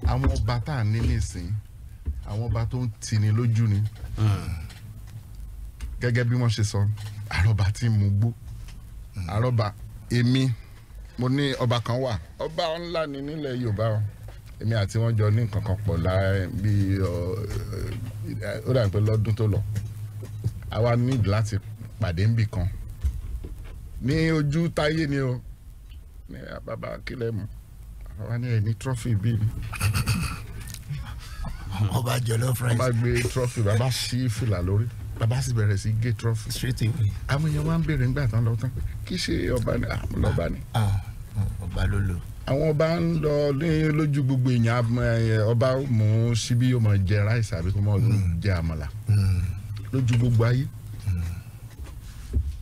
àwọn ọba tá à ní nísìn àwọn ọba tó ń tini lójú ni gẹ́gẹ́ bí wọ́n ṣe sọ àrọ́bà tí mo gbó àrọ́bà èmi mo ní ọba kan wà ọba ńlá ni nílẹ̀ Yorùbá o èmi àti wọn jọ ní nǹkan kan pọ̀ bí ó dà pé lọ́dún tó lọ àwa níbi láti pàdé níbì kan ní ojú táyé ni o ní bàbá kílẹ̀ mọ́ àwa ní ẹ̀ ní trọ́fì bíi ni ọba jollof rice ọba gbé trọ́fì bàbá sí fìlà lórí bàbá sì bẹ̀rẹ̀ sí gé trọ́fì straight away. àwọn èèyàn wá ń béèrè nígbà tán lọ tán pé kì í ṣe ọba ni lọ́ba ni. ọba ló lò. àwọn ọba ń lọ ní lójú gbogbo èèyàn ọba mú síbí yóò máa jẹ ráìsì àbí kó máa jẹ àmàlà lójú gbogbo ayé.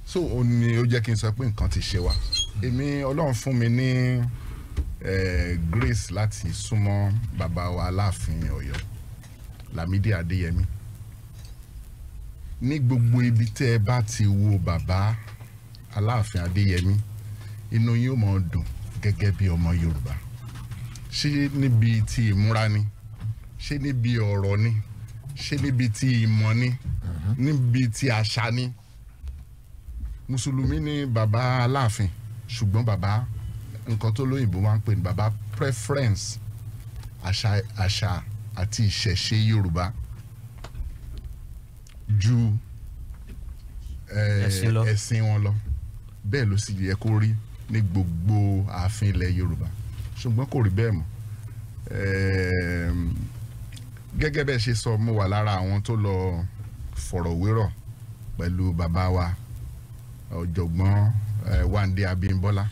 so ó ní ó jẹ́ kí n sọ pé nǹkan ti ṣe wá èmi Ọlọ́run fún mi ní grace láti súnmọ́ bàbá wa Aláàfin Ọ̀yọ́ Lámídì Adéyẹmí ní gbogbo ibi tẹ́ ẹ bá ti wo bàbá Aláàfin Adéyẹmí inú yín ó máa dùn gẹ́gẹ́ bí ọmọ Yorùbá ṣé níbi tí ìmúra ni ṣé níbi ọ̀rọ̀ ni ṣé níbi tí ìmọ̀ ni níbi tí àṣà ni mùsùlùmí ni bàbá Aláàfin ṣùgbọ́n bàbá nǹkan tó lóyìnbó máa ń pè ní bàbá preference àṣà àti ìṣẹ̀ṣe Yorùbá ju ẹ̀sìn wọn lọ bẹ́ẹ̀ ló sì yẹ kó rí ní gbogbo ààfin ilẹ̀ Yorùbá ṣùgbọ́n kò rí bẹ́ẹ̀ mọ́ gẹ́gẹ́ bẹ́ẹ̀ ṣe sọ mo wà lára àwọn tó lọ fọ̀rọ̀wérọ̀ pẹ̀lú bàbá wa ọ̀jọ̀gbọ́n Wándé Abímbọ́lá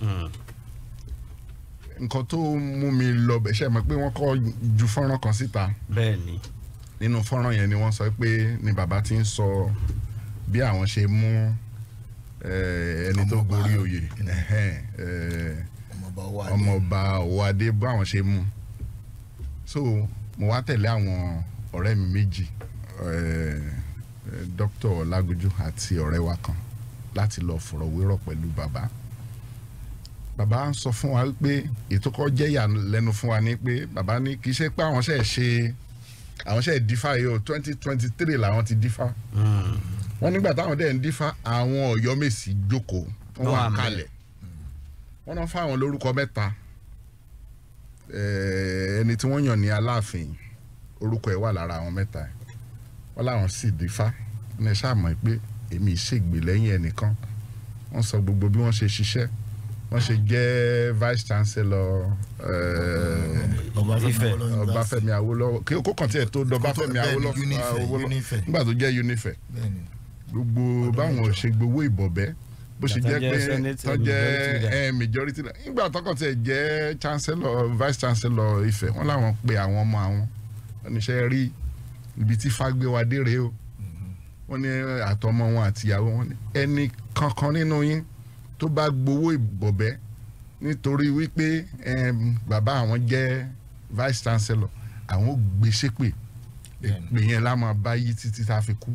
nǹkan tó mú mi lọ bẹ̀ ṣe mọ̀ pé wọ́n kọ́ ju fọ́nrán kan síta bẹ́ẹ̀ni nínú fọ́nrán yẹn ni wọ́n sọ pé ni bàbá ti ń sọ bí àwọn ṣe mú ẹni tó gorí oyè ọmọọba Ọwọ́adé bá àwọn ṣe mú so mo wá tẹ̀lé àwọn ọ̀rẹ́ mi méjì Dr. Ọlágúnjú àti ọ̀rẹ́ wa kan láti lọ fọ̀rọ̀wérọ̀ pẹ̀lú bàbá bàbá ń sọ fún wa pé ètò kan jẹ́ ìyàlẹ́nu fún wa ní pé bàbá ní kì í ṣe pé àwọn ṣe dífá yìí o 2023 làwọn ti dífá wọ́n nígbà táwọn dẹ̀ ń dífá àwọn Ọ̀yọ́mèsì jókòó wọ́n wà kalẹ̀ wọ́n náà fáwọn lórúkọ mẹ́ta ẹni tí wọ́n yàn ní Aláàfin orúkọ ẹ̀ wà lára àwọn mẹ́ta ẹ̀ wọ́n láwọn sì dífá ní ṣàmọ̀ pé èmi ṣègbè lẹ́yìn ẹnìkan wọ́n sọ gbogbo bí wọ́n ṣe ṣiṣẹ́ wọ́n ṣe jẹ́ vice chancellor Ọbáfẹ́mi Awólọ́wọ̀ kí ó kàn tiẹ̀ tó Ọbáfẹ́mi Awólọ́wọ̀ nígbà tó jẹ́ Unife gbogbo báwọn ṣe gbowó ìbọ̀bẹ́ bó ṣe jẹ́ pé tó jẹ́ majority nígbà tó kàn tiẹ̀ jẹ́ chancellor vice chancellor Ifẹ̀ wọ́n láwọn pe àwọn ọmọ àwọn oníṣẹ́ rí ibi tí fágbé wa dé rèé o wọ́n ní àtọmọ wọn àtìyàwó wọn ní ẹnì kankan nínú yín tó bá gbowó ìbọ̀bẹ́ nítorí wípé bàbá àwọn jẹ́ vice chancellor àwọn ò gbé ṣépè èpè yẹn la máa bá yí títí tá a fi kú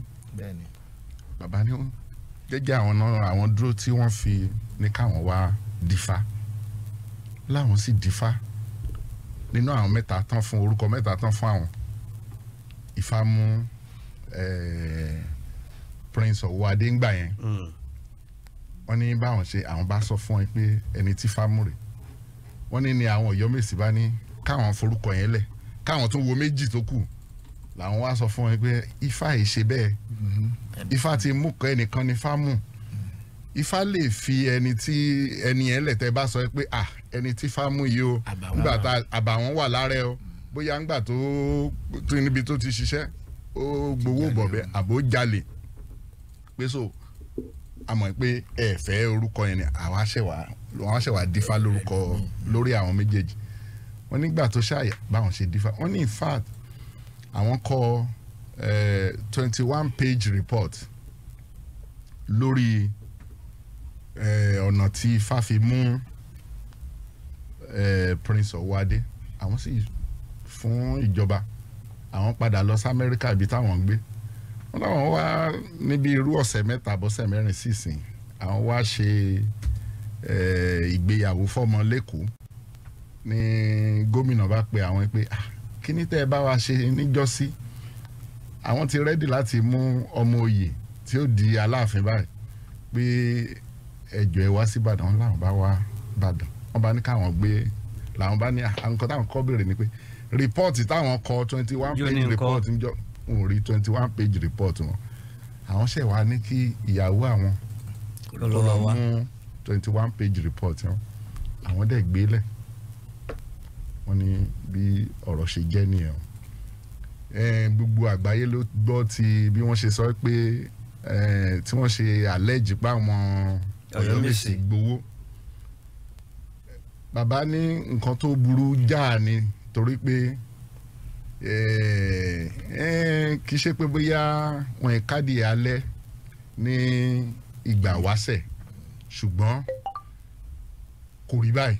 bàbá ní jẹ́jẹ́ àwọn náà àwọn dúró tí wọ́n fi ní káwọn wá dífá láwọn sì dífá nínú àwọn mẹ́ta tán fún orúkọ mẹ́ta tán fún àwọn Ifá mú Prince Ọwọ́adé ńgbà yẹn wọ́n ní báwọn ṣe àwọn bá sọ fún ẹ pé ẹni tí fámú rẹ̀ wọ́n ní ni àwọn Ọ̀yọ́mèsì bá ní káwọn forúkọ yẹn lẹ̀ káwọn tún wo méjì tó kù làwọn wá sọ fún ẹ pé Ifá yìí ṣe bẹ́ẹ̀ Ifá ti mú kọ́ ẹnìkan ní fámú Ifá lè fi ẹni tí ẹni yẹn lẹ̀ tẹ́ bá sọ pé ẹni tí fámú yìí o nígbà tá àbàwọ́n wà lára ẹ o bóyá ńgbà tó níbi tó ti ṣiṣẹ́ ó gbowó bọ̀bẹ́ àbó jalè pé so àmọ́ pé ẹ fẹ́ orúkọ yẹn ni àwọn aṣẹ̀wà dífá lórúkọ lórí àwọn méjèèjì wọ́n nígbà tó ṣàyà báwọn ṣe dífá wọ́n ní in fact àwọn kọ 21 page report lórí ọ̀nà tí Ifá fi mú Prince Ọwọ́adé àwọn sì fún ìjọba àwọn padà lọ sí Amẹ́ríkà ibi táwọn ń gbé wọ́n láwọn wá níbi irú ọ̀sẹ̀ mẹ́ta bọ́sẹ̀ mẹ́rin sísìn àwọn wá ṣe ìgbéyàwó fọ́mọ lẹ́kọ̀ọ́ ní gómìnà bá pe àwọn pé kí ní tẹ́ ẹ bá wa ṣe níjọ́sí àwọn ti rẹ́dì láti mú ọmọ oyè tí ó di Aláàfin báyìí pé ẹjọ́ ẹ wá sí Ìbàdàn làwọn bá wá Ìbàdàn wọ́n bá ní káwọn gbé làwọn bá ní àwọn kan táwọn kọ́ béèrè ni pé rìpọ́ọ̀tì táwọn kọ 21 page report ń jọ òun rí 21 page report wọn àwọn ṣẹ̀ wá ní kí ìyàwó àwọn lọ mú 21 page report wọn àwọn dẹ̀ gbélẹ̀ wọ́n ní bí ọ̀rọ̀ ṣe jẹ́ nìyẹn gbogbo àgbáyé ló gbọ́ ti bí wọ́n ṣe sọ pé tí wọ́n ṣe allege pa àwọn Ọ̀yọ́mèsì gbowó bàbá ní nǹkan tó burú jáà ni torí pé kì í ṣe pé bóyá wọn káàdì alẹ́ ní ìgbà wáṣẹ̀ ṣùgbọ́n kò rí báyìí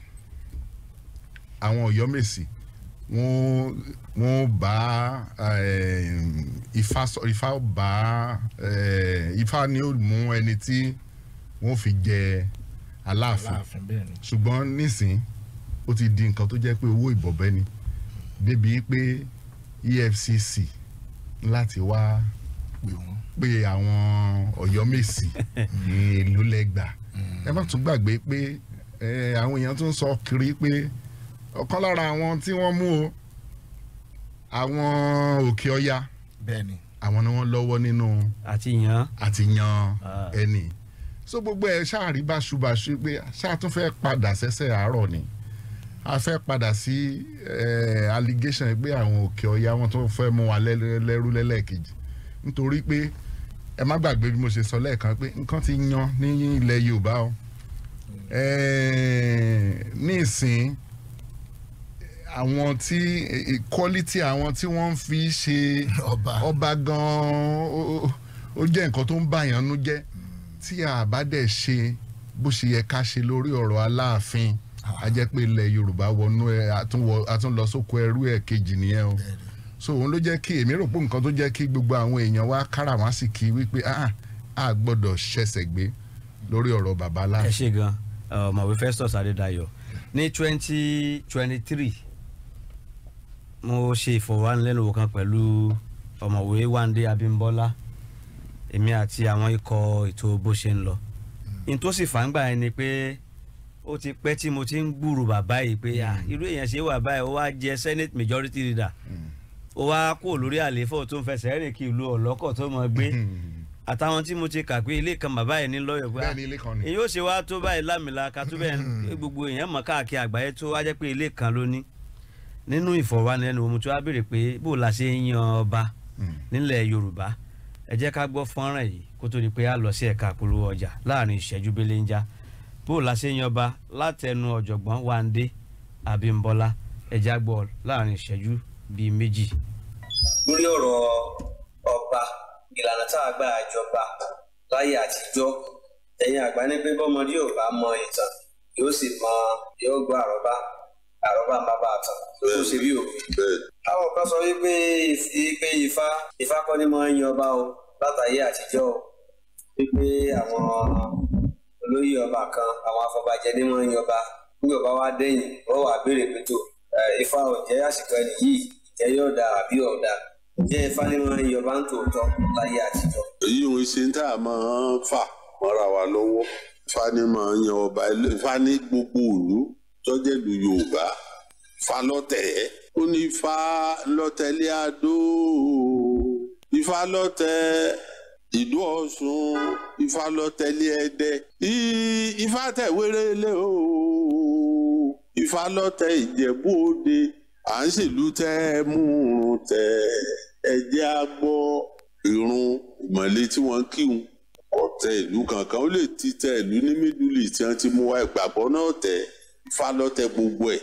àwọn Ọ̀yọ́mèsì wọ́n bá Ifá ni ó mú ẹni tí wọ́n fi jẹ Aláàfin ṣùgbọ́n nísìn ó ti di nǹkan tó jẹ́ pé owó ìbọ̀bẹ́ ni débi pé EFCC láti wá pé àwọn Ọ̀yọ́mèsì ní ìlú lẹ́gbà ẹ má tún gbàgbé pé àwọn èèyàn tún sọ kiri pé ọ̀kan lára àwọn tí wọ́n mú o àwọn Òkè Ọya àwọn ni wọ́n lọ́wọ́ nínú àti yan ẹni so gbogbo ẹ ṣáàrí báṣubàṣu pé ṣáà tún fẹ́ padà sẹ́sẹ̀ àárọ̀ ni a fẹ́ padà sí allegation pé àwọn Òkè Ọya wọn tó fẹ́ mú wa lẹ́rú lẹ́lẹ́kejì nítorí pé ẹ má gbàgbé bí mo ṣe sọ lẹ́ẹ̀kan pé nǹkan ti yan ní ilẹ̀ Yorùbá o ní ìsìn àwọn tí quality àwọn tí wọ́n ń fi ṣe ọba gan-an ó jẹ́ nǹkan tó ń bàyàn nú jẹ́ tí a bá dẹ̀ ṣe bó ṣe yẹ ká ṣe lórí ọ̀rọ̀ Aláàfin a jẹ́ pé ilẹ̀ Yorùbá wọnú àtún lọ sóko ẹrú ẹ̀ kejì nìyẹn o so òun ló jẹ́ kí èmi rò pé nǹkan tó jẹ́ kí gbogbo àwọn èèyàn wa káràmásìkì wípé a gbọ́dọ̀ ṣẹ̀ṣẹ̀ gbé lórí ọ̀rọ̀ bàbá Aláàfin. ẹ ṣe gan ọ̀mọ̀wé Festus Adédayọ̀ ní 2023 mo ṣe ìfọ̀rọ̀wánilẹ́nuwò kan pẹ̀lú ọ̀mọ̀wé Wándé Abímbọ́lá èmi àti àwọn ikọ̀ ètò bó ṣe ń lọ ní tó sì fàǹgbà yẹn ni pé ó ti pẹ́ tí mo ti ń gbúrò bàbá yìí pé irú èèyàn ṣe wà báyìí ó wá jẹ Senate Majority Leader ó wá kó lórí àléfọ́ tó ń fẹsẹ̀ rìn kí ìlú ọ̀lọ́kọ̀ tó mọ̀ gbé àtàwọn tí mo ti kà pé ilé kan bàbá yẹn ní lọ́yọ̀ pé èyí ó ṣe wá tó báyìí lámìlaka tó bẹ́ẹ̀ gbogbo èèyàn mọ̀ káàkiri àgbáyé tó wá jẹ́ pé ilé kan ló ní nínú ìfọ̀rọ̀wánilẹ́nuwò mo ti wá béèrè pé bó la ṣe ń yan ọba nílẹ̀ Yorùbá ẹ jẹ́ ká gbọ́ fọ́nrán yìí kó tó di pé a lọ sí ẹ̀ka àpolówó ọjà láàrin ìṣẹ́jú belenja bó la ṣe ń yan ọba látẹnu ọ̀jọ̀gbọ́n Wándé Abímbọ́lá ẹ jẹ́ á gbọ́ láàrin ìṣẹ́jú bíi méjì. lórí ọ̀rọ̀ ọba ìlànà tá a gbà jọba láyé àtijọ́ ẹ̀yin àgbà ní pé bọ́mọdé ò bá mọ ìtàn yóò gbọ́ àrọ́bá bàbá àtàn tó ṣe bí òwe. àwọn kan sọ wípé Ifá kọ́ ni máa ń yan ọba o látàyé àtijọ́ o wípé àwọn olóyè ọba kan àwọn afọbajẹ ni máa ń yan ọba nígbà ọba wa dẹ́yìn ó wà béèrè pé tó Ifá ò jẹ́ àsìkò ẹni yìí ìjẹ́ yóò da àbí ọ̀dà jẹ́ Ifá ni máa ń yan ọba ń tòótọ́ láyé àtijọ́. èyí òun ṣe ń tà máa ń fà mọ́ra wa lọ́wọ́ Ifá ni máa ń yan ọba Ifá ní gbogbo ìlú tọ́jẹ́lú Yorùbá Ifá lọ́tẹ̀ ó ní Ifá lọ́tẹ̀lé Adó Ifá lọ́tẹ̀ Ìdó Ọ̀ṣun Ifá lọ́tẹ̀lé Ẹdẹ Ifá tẹ̀ wérélé o Ifá lọ́tẹ̀ Ìjẹ̀bú Òde à ń ṣèlú tẹ́ múrun tẹ́ ẹ̀jẹ̀ á gbọ́ ìrun ìmọ̀lẹ́ tí wọ́n kíhun ọ̀tẹ̀ ìlú kankan ó lè ti tẹ ìlú ní mídùlì tí wọ́n ti mú wa ìgbàgbọ́ náà tẹ̀ Ifá lọ́tẹ̀ gbogbo ẹ̀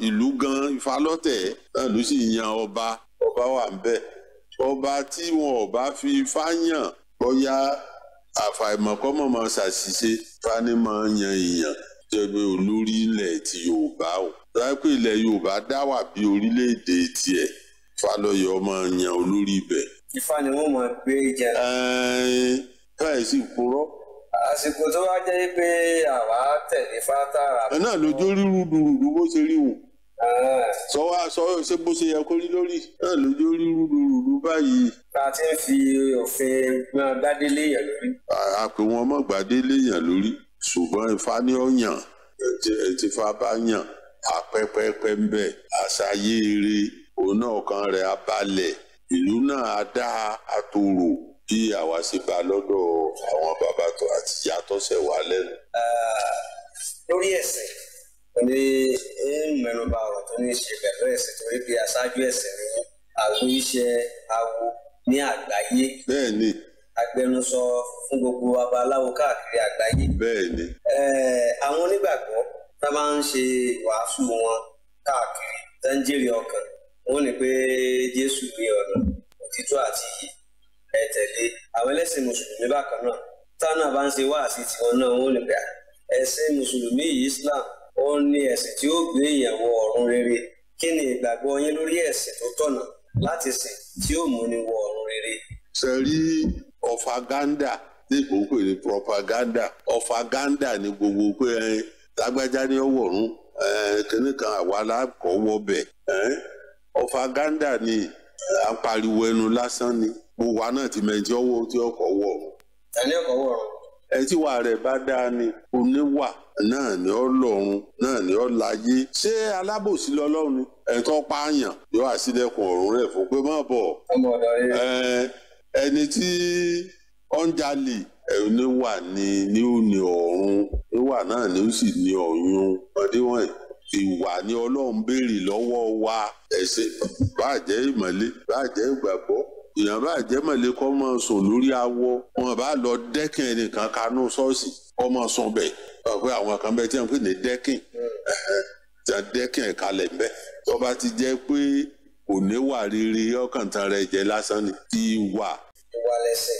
ìlú gan Ifá lọ́tẹ̀ náà ló sì yan ọba wà ń bẹ̀ ọba tí wọn ò bá fi Ifá yàn bóyá àfàìmọ̀kọ́mọ̀mọ̀ ṣàṣìṣe Ifá ní máa ń yan èèyàn jẹ́bi olórí ilẹ̀ ti Yorùbá o láìpẹ́ ilẹ̀ Yorùbá dá wà bí orílẹ̀-èdè tiẹ̀ Ifá lọ́yọ̀ máa yan olórí ibẹ̀. Ifá ni wọ́n máa gbé jẹ. káyọ̀ sì kúrọ́. àsìkò tó wá jẹ́ pé àwa tẹ̀lé fátàrà. ẹ náà lójó ríru dùrùdù bó ṣe rí wò sọ ṣé bó ṣe yẹ kó rí lórí náà lójú rí rúdurùdu báyìí. a ti ń fi òfin gbadé léèyàn lórí. a pè wọn mọ́ gbadé léèyàn lórí ṣùgbọ́n Ifá ní ọ̀yàn tí Ifá bá yàn apẹ́pẹ́pẹ́ ń bẹ̀ àṣàyè eré òun náà kan rẹ̀ abalẹ̀ ìlú náà á dá àtòrò bí àwa ṣe bá lọ́dọ̀ àwọn bàbá tó àti ìyá tó ṣẹ̀ wá lẹ́nu. lórí ẹ̀sìn ní mẹ́nubà ọ̀rọ̀ tó ní í ṣe pẹ̀lú ẹ̀sìn torí pé aṣáájú ẹ̀sìn ni àgbo iṣẹ́ awo ní àgbáyé. bẹ́ẹ̀ ni. agbẹnusọ fún gbogbo babaláwo káàkiri àgbáyé. bẹ́ẹ̀ ni. àwọn onígbàgbọ́ tá máa ń ṣe wàásù wọn káàkiri tá ń jèrè ọkàn wọn ní pé Jésù ní ọ̀nà òtítọ́ àti ẹ̀tẹ̀lé. àwọn ẹlẹ́sìn mùsùlùmí bákan náà táwọn náà bá ń ṣe wáàsí tiwọn náà wọn ní pé ẹ̀sìn mùsùlùmí Islam ó ní ẹ̀sìn tí ó gbé ìyàwó ọ̀run rere. kí ni ìgbàgbọ́ yín lórí ẹ̀sìn tó tọ̀nà láti sìn tí ó mú ni wọ ọ̀run rere? ṣe rí ọ̀faganda tí kò ń pè ní propaganda ọ̀faganda ní gbogbo pé lágbájá ní ọ̀wọ̀run kìnnì kan àwa lákọ̀ wọbẹ̀ ọ̀faganda ni à ń pariwo ẹnu lásán ni gbogbo wa náà ti mẹ́tí ọwọ́ tí ọkọ̀ wọ̀. ẹni ọkọ̀ wọ̀ ọ̀run. ẹ tí wàá rẹ̀ bá dáa ni oníwà náà ni Ọlọ́run náà ni ó láyé. ṣé alábòsí lọ́lọ́run ni ẹ̀tọ́ pààyàn yóò àṣìlẹ̀kùn ọ̀run rẹ̀ fún pé má bọ̀. ọmọ ọ̀dọ̀ rẹ̀. ẹni tí ó ń jalè oníwà ni ó ní ọ̀run níwà náà ni ó sì ní ọ̀yun ọdíwọ̀n ìwà ni Ọlọ́run béèrè lọ́wọ́ wa ẹ̀sìn báàjẹ́ ìmọ̀lé báàjẹ́ ìgbàgbọ́ èèyàn báàjẹ́ ìmọ̀lé kọ́ mọ́ sùn lórí awọ wọn bá lọ dẹ́kìn ẹnìkan kanú ṣọ́ọ̀ṣì kọ́ mọ́ sùn bẹ̀ pé àwọn kan bẹ́ẹ̀ tí wọ́n pè ní dẹ́kìn tí wọ́n dẹ́kìn ẹ̀ka lẹ̀ mbẹ́ tó bá ti jẹ́ pé kò níwà rere ọkàn tán rẹ̀ jẹ́ lásán ni ìwà lẹ́sìn.